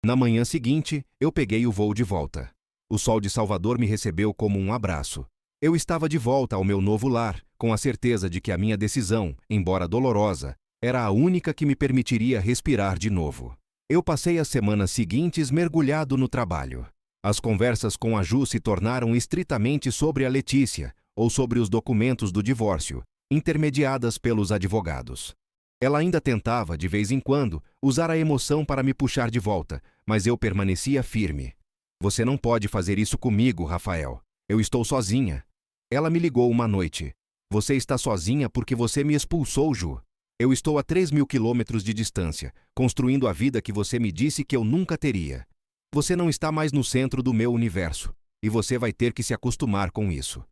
Na manhã seguinte, eu peguei o voo de volta. O sol de Salvador me recebeu como um abraço. Eu estava de volta ao meu novo lar, com a certeza de que a minha decisão, embora dolorosa, era a única que me permitiria respirar de novo. Eu passei as semanas seguintes mergulhado no trabalho. As conversas com a Ju se tornaram estritamente sobre a Letícia, ou sobre os documentos do divórcio, intermediadas pelos advogados. Ela ainda tentava, de vez em quando, usar a emoção para me puxar de volta, mas eu permanecia firme. Você não pode fazer isso comigo, Rafael. Eu estou sozinha. Ela me ligou uma noite. Você está sozinha porque você me expulsou, Ju. Eu estou a 3.000 quilômetros de distância, construindo a vida que você me disse que eu nunca teria. Você não está mais no centro do meu universo, e você vai ter que se acostumar com isso.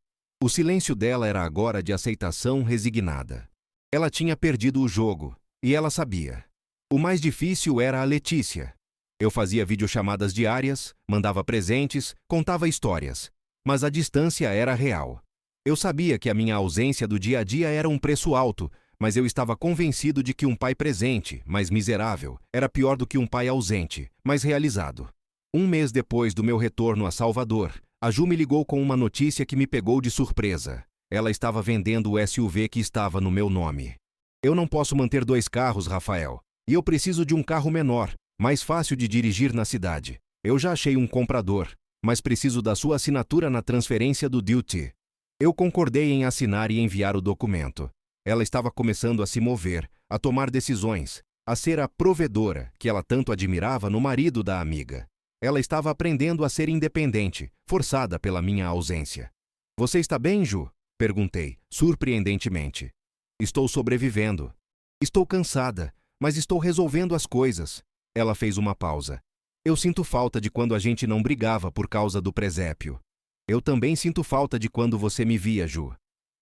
O silêncio dela era agora de aceitação resignada. Ela tinha perdido o jogo, e ela sabia. O mais difícil era a Letícia. Eu fazia videochamadas diárias, mandava presentes, contava histórias. Mas a distância era real. Eu sabia que a minha ausência do dia a dia era um preço alto, mas eu estava convencido de que um pai presente, mas miserável, era pior do que um pai ausente, mas realizado. Um mês depois do meu retorno a Salvador, a Ju me ligou com uma notícia que me pegou de surpresa. Ela estava vendendo o SUV que estava no meu nome. Eu não posso manter 2 carros, Rafael. E eu preciso de um carro menor, mais fácil de dirigir na cidade. Eu já achei um comprador, mas preciso da sua assinatura na transferência do Duty. Eu concordei em assinar e enviar o documento. Ela estava começando a se mover, a tomar decisões, a ser a provedora que ela tanto admirava no marido da amiga. Ela estava aprendendo a ser independente, forçada pela minha ausência. Você está bem, Ju? Perguntei, surpreendentemente. Estou sobrevivendo. Estou cansada, mas estou resolvendo as coisas. Ela fez uma pausa. Eu sinto falta de quando a gente não brigava por causa do presépio. Eu também sinto falta de quando você me via, Ju.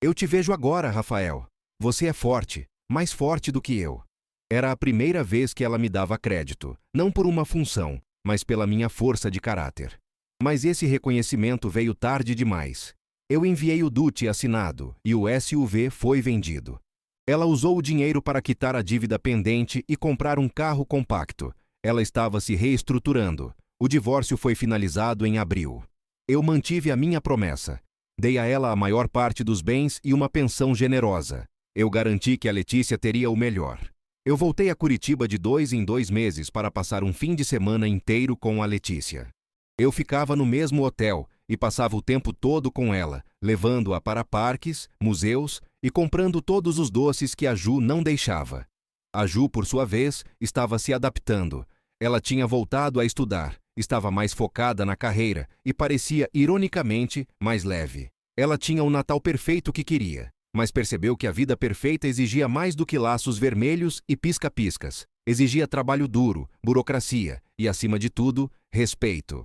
Eu te vejo agora, Rafael. Você é forte, mais forte do que eu. Era a primeira vez que ela me dava crédito, não por uma função, mas pela minha força de caráter. Mas esse reconhecimento veio tarde demais. Eu enviei o Duty assinado e o SUV foi vendido. Ela usou o dinheiro para quitar a dívida pendente e comprar um carro compacto. Ela estava se reestruturando. O divórcio foi finalizado em abril. Eu mantive a minha promessa. Dei a ela a maior parte dos bens e uma pensão generosa. Eu garanti que a Letícia teria o melhor. Eu voltei a Curitiba de 2 em 2 meses para passar um fim de semana inteiro com a Letícia. Eu ficava no mesmo hotel e passava o tempo todo com ela, levando-a para parques, museus e comprando todos os doces que a Ju não deixava. A Ju, por sua vez, estava se adaptando. Ela tinha voltado a estudar, estava mais focada na carreira e parecia, ironicamente, mais leve. Ela tinha o Natal perfeito que queria, mas percebeu que a vida perfeita exigia mais do que laços vermelhos e pisca-piscas. Exigia trabalho duro, burocracia e, acima de tudo, respeito.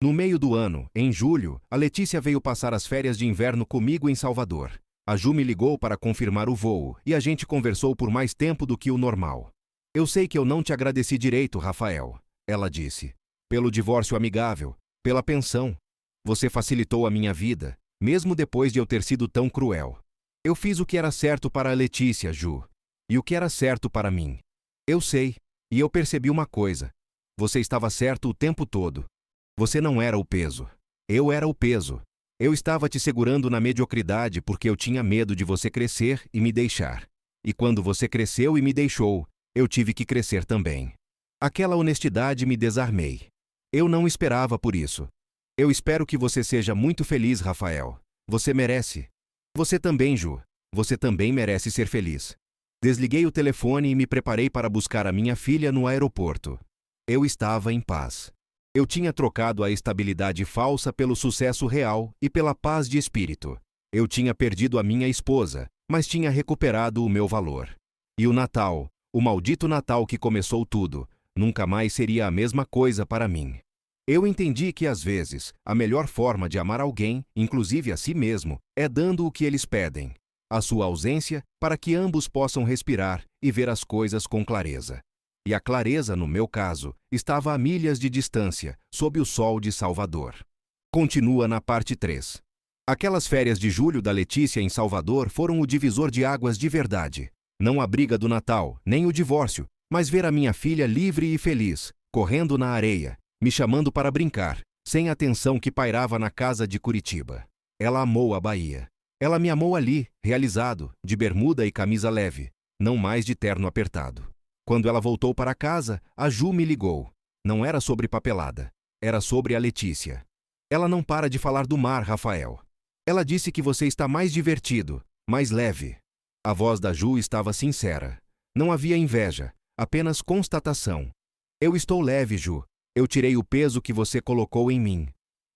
No meio do ano, em julho, a Letícia veio passar as férias de inverno comigo em Salvador. A Ju me ligou para confirmar o voo e a gente conversou por mais tempo do que o normal. Eu sei que eu não te agradeci direito, Rafael, ela disse. Pelo divórcio amigável, pela pensão. Você facilitou a minha vida, mesmo depois de eu ter sido tão cruel. Eu fiz o que era certo para a Letícia, Ju, e o que era certo para mim. Eu sei, e eu percebi uma coisa. Você estava certo o tempo todo. Você não era o peso. Eu era o peso. Eu estava te segurando na mediocridade porque eu tinha medo de você crescer e me deixar. E quando você cresceu e me deixou, eu tive que crescer também. Aquela honestidade me desarmei. Eu não esperava por isso. Eu espero que você seja muito feliz, Rafael. Você merece. Você também, Ju. Você também merece ser feliz. Desliguei o telefone e me preparei para buscar a minha filha no aeroporto. Eu estava em paz. Eu tinha trocado a estabilidade falsa pelo sucesso real e pela paz de espírito. Eu tinha perdido a minha esposa, mas tinha recuperado o meu valor. E o Natal, o maldito Natal que começou tudo, nunca mais seria a mesma coisa para mim. Eu entendi que, às vezes, a melhor forma de amar alguém, inclusive a si mesmo, é dando o que eles pedem. A sua ausência, para que ambos possam respirar e ver as coisas com clareza. E a clareza, no meu caso, estava a milhas de distância, sob o sol de Salvador. Continua na parte 3. Aquelas férias de julho da Letícia em Salvador foram o divisor de águas de verdade. Não a briga do Natal, nem o divórcio, mas ver a minha filha livre e feliz, correndo na areia, me chamando para brincar, sem a tensão que pairava na casa de Curitiba. Ela amou a Bahia. Ela me amou ali, realizado, de bermuda e camisa leve, não mais de terno apertado. Quando ela voltou para casa, a Ju me ligou. Não era sobre papelada. Era sobre a Letícia. Ela não para de falar do mar, Rafael. Ela disse que você está mais divertido, mais leve. A voz da Ju estava sincera. Não havia inveja, apenas constatação. Eu estou leve, Ju. Eu tirei o peso que você colocou em mim.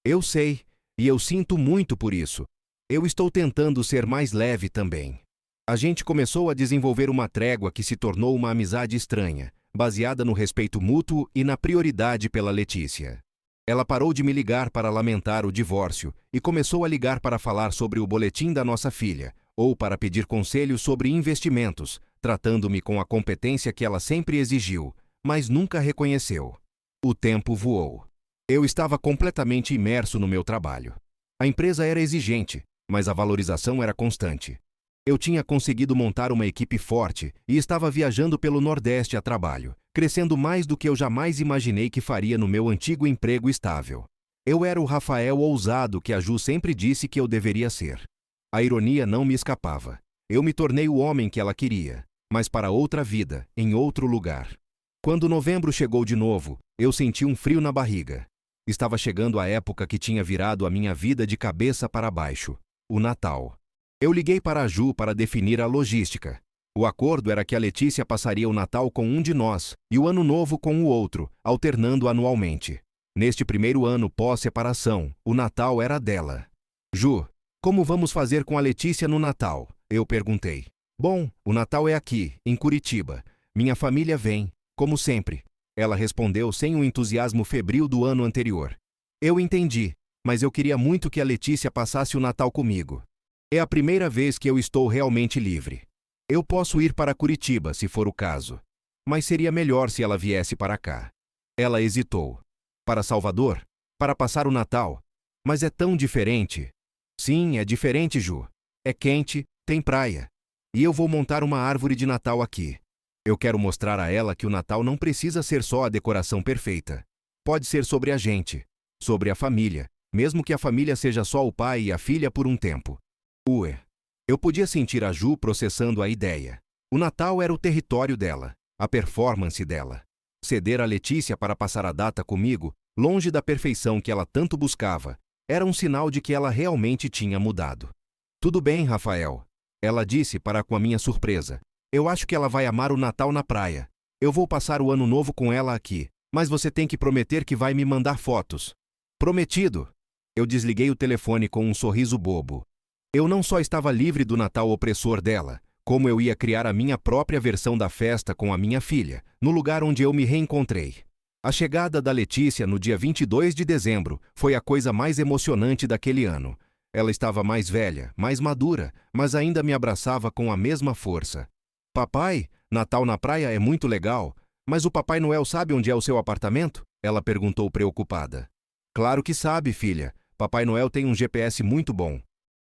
Eu sei, e eu sinto muito por isso. Eu estou tentando ser mais leve também. A gente começou a desenvolver uma trégua que se tornou uma amizade estranha, baseada no respeito mútuo e na prioridade pela Letícia. Ela parou de me ligar para lamentar o divórcio e começou a ligar para falar sobre o boletim da nossa filha, ou para pedir conselhos sobre investimentos, tratando-me com a competência que ela sempre exigiu, mas nunca reconheceu. O tempo voou. Eu estava completamente imerso no meu trabalho. A empresa era exigente, mas a valorização era constante. Eu tinha conseguido montar uma equipe forte e estava viajando pelo Nordeste a trabalho, crescendo mais do que eu jamais imaginei que faria no meu antigo emprego estável. Eu era o Rafael ousado que a Ju sempre disse que eu deveria ser. A ironia não me escapava. Eu me tornei o homem que ela queria, mas para outra vida, em outro lugar. Quando novembro chegou de novo, eu senti um frio na barriga. Estava chegando a época que tinha virado a minha vida de cabeça para baixo, o Natal. Eu liguei para a Ju para definir a logística. O acordo era que a Letícia passaria o Natal com um de nós e o Ano Novo com o outro, alternando anualmente. Neste primeiro ano pós-separação, o Natal era dela. Ju, como vamos fazer com a Letícia no Natal? Eu perguntei. Bom, o Natal é aqui, em Curitiba. Minha família vem, como sempre. Ela respondeu sem o entusiasmo febril do ano anterior. Eu entendi, mas eu queria muito que a Letícia passasse o Natal comigo. É a primeira vez que eu estou realmente livre. Eu posso ir para Curitiba, se for o caso. Mas seria melhor se ela viesse para cá. Ela hesitou. Para Salvador? Para passar o Natal? Mas é tão diferente. Sim, é diferente, Ju. É quente, tem praia. E eu vou montar uma árvore de Natal aqui. Eu quero mostrar a ela que o Natal não precisa ser só a decoração perfeita. Pode ser sobre a gente, sobre a família, mesmo que a família seja só o pai e a filha por um tempo. Eu podia sentir a Ju processando a ideia. O Natal era o território dela, a performance dela. Ceder a Letícia para passar a data comigo, longe da perfeição que ela tanto buscava, era um sinal de que ela realmente tinha mudado. Tudo bem, Rafael. Ela disse para com a minha surpresa. Eu acho que ela vai amar o Natal na praia. Eu vou passar o Ano Novo com ela aqui, mas você tem que prometer que vai me mandar fotos. Prometido. Eu desliguei o telefone com um sorriso bobo. Eu não só estava livre do Natal opressor dela, como eu ia criar a minha própria versão da festa com a minha filha, no lugar onde eu me reencontrei. A chegada da Letícia no dia 22 de dezembro foi a coisa mais emocionante daquele ano. Ela estava mais velha, mais madura, mas ainda me abraçava com a mesma força. Papai, Natal na praia é muito legal, mas o Papai Noel sabe onde é o seu apartamento? Ela perguntou preocupada. Claro que sabe, filha. Papai Noel tem um GPS muito bom.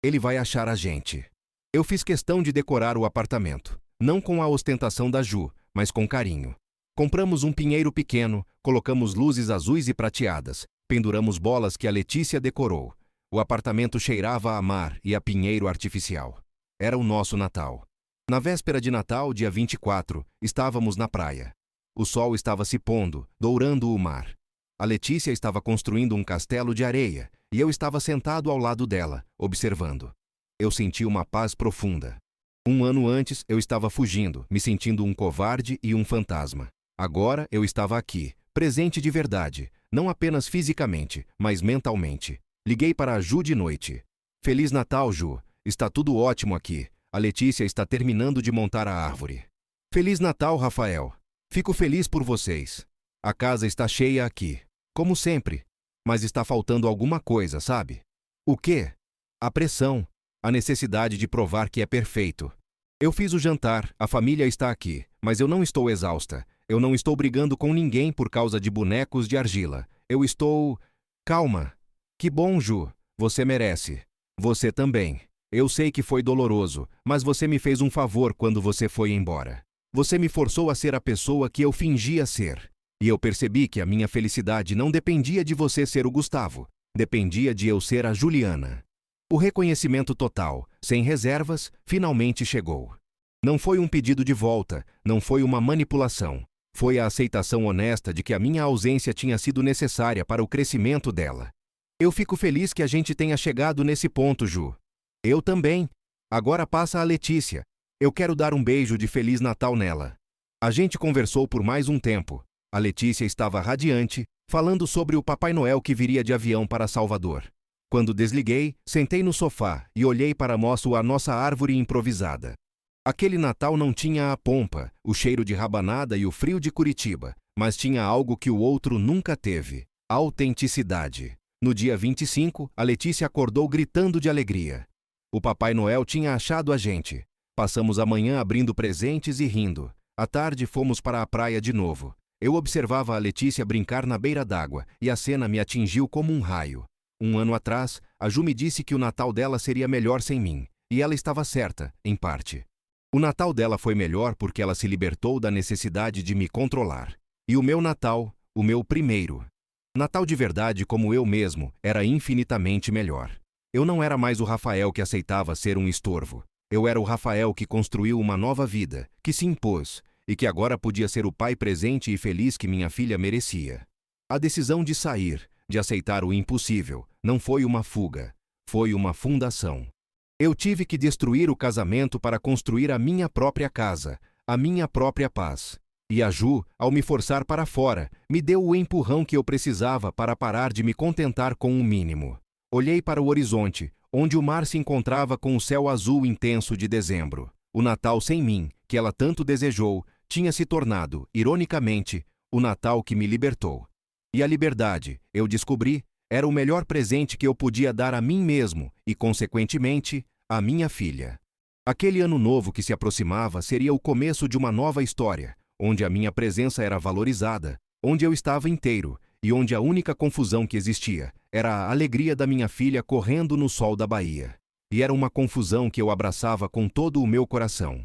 Ele vai achar a gente. Eu fiz questão de decorar o apartamento, não com a ostentação da Ju, mas com carinho. Compramos um pinheiro pequeno, colocamos luzes azuis e prateadas, penduramos bolas que a Letícia decorou. O apartamento cheirava a mar e a pinheiro artificial. Era o nosso Natal. Na véspera de Natal, dia 24, estávamos na praia. O sol estava se pondo, dourando o mar. A Letícia estava construindo um castelo de areia e eu estava sentado ao lado dela, observando. Eu senti uma paz profunda. Um ano antes, eu estava fugindo, me sentindo um covarde e um fantasma. Agora, eu estava aqui, presente de verdade, não apenas fisicamente, mas mentalmente. Liguei para a Ju de noite. Feliz Natal, Ju. Está tudo ótimo aqui. A Letícia está terminando de montar a árvore. Feliz Natal, Rafael. Fico feliz por vocês. A casa está cheia aqui, como sempre. Mas está faltando alguma coisa, sabe? O quê? A pressão. A necessidade de provar que é perfeito. Eu fiz o jantar, a família está aqui, mas eu não estou exausta. Eu não estou brigando com ninguém por causa de bonecos de argila. Eu estou... Calma. Que bom, Ju. Você merece. Você também. Eu sei que foi doloroso, mas você me fez um favor quando você foi embora. Você me forçou a ser a pessoa que eu fingia ser. E eu percebi que a minha felicidade não dependia de você ser o Gustavo. Dependia de eu ser a Juliana. O reconhecimento total, sem reservas, finalmente chegou. Não foi um pedido de volta, não foi uma manipulação. Foi a aceitação honesta de que a minha ausência tinha sido necessária para o crescimento dela. Eu fico feliz que a gente tenha chegado nesse ponto, Ju. Eu também. Agora passa a Letícia. Eu quero dar um beijo de Feliz Natal nela. A gente conversou por mais um tempo. A Letícia estava radiante, falando sobre o Papai Noel que viria de avião para Salvador. Quando desliguei, sentei no sofá e olhei para a nossa árvore improvisada. Aquele Natal não tinha a pompa, o cheiro de rabanada e o frio de Curitiba, mas tinha algo que o outro nunca teve: autenticidade. No dia 25, a Letícia acordou gritando de alegria. O Papai Noel tinha achado a gente. Passamos a manhã abrindo presentes e rindo. À tarde fomos para a praia de novo. Eu observava a Letícia brincar na beira d'água e a cena me atingiu como um raio. Um ano atrás, a Ju me disse que o Natal dela seria melhor sem mim, e ela estava certa, em parte. O Natal dela foi melhor porque ela se libertou da necessidade de me controlar. E o meu Natal, o meu primeiro Natal de verdade como eu mesmo, era infinitamente melhor. Eu não era mais o Rafael que aceitava ser um estorvo. Eu era o Rafael que construiu uma nova vida, que se impôs, e que agora podia ser o pai presente e feliz que minha filha merecia. A decisão de sair, de aceitar o impossível, não foi uma fuga, foi uma fundação. Eu tive que destruir o casamento para construir a minha própria casa, a minha própria paz. E a Ju, ao me forçar para fora, me deu o empurrão que eu precisava para parar de me contentar com o mínimo. Olhei para o horizonte, onde o mar se encontrava com o céu azul intenso de dezembro. O Natal sem mim, que ela tanto desejou, tinha se tornado, ironicamente, o Natal que me libertou. E a liberdade, eu descobri, era o melhor presente que eu podia dar a mim mesmo e, consequentemente, à minha filha. Aquele ano novo que se aproximava seria o começo de uma nova história, onde a minha presença era valorizada, onde eu estava inteiro e onde a única confusão que existia era a alegria da minha filha correndo no sol da Bahia. E era uma confusão que eu abraçava com todo o meu coração.